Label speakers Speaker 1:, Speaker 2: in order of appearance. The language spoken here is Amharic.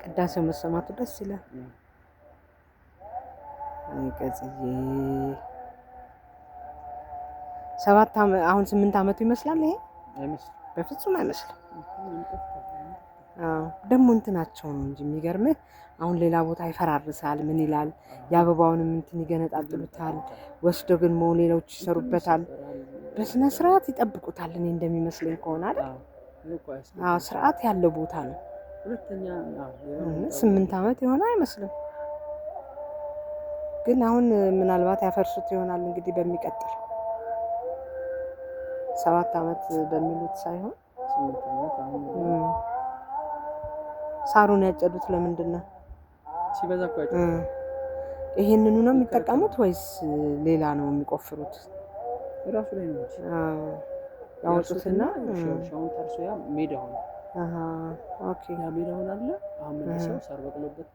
Speaker 1: ቅዳሴው መሰማቱ ደስ ይላል። ቀጽዬ 7 ዓመት አሁን 8 ዓመቱ ይመስላል። ይሄ በፍጹም አይመስልም። ደግሞ እንትናቸው ነው እንጂ የሚገርምህ አሁን ሌላ ቦታ ይፈራርሳል ምን ይላል የአበባውንም እንትን ይገነጣጥሉታል ወስደው ግን ሌሎች ይሰሩበታል። በስነ ስርዓት ይጠብቁታል። እኔ እንደሚመስለኝ ከሆነ አይደል? አዎ ስርዓት ያለው ቦታ ነው። 8 ዓመት የሆነ አይመስልም። ግን አሁን ምናልባት ያፈርሱት ይሆናል እንግዲህ በሚቀጥል 7 ዓመት በሚሉት ሳይሆን 8 ዓመት። ሳሩን ያጨዱት ለምንድን ነው?
Speaker 2: ሲበዛ እኮ
Speaker 1: ይሄንኑ ነው የሚጠቀሙት ወይስ ሌላ ነው የሚቆፍሩት?
Speaker 2: ራሱ ላይ ነው
Speaker 1: ያወጡትና
Speaker 2: ሻውን ታርሶ ያ ሜዳ ሆነ።
Speaker 1: ኦኬ
Speaker 2: ያ ሜዳ ሆነ አይደል? አሁን መልሰው ሳር በቅሎበት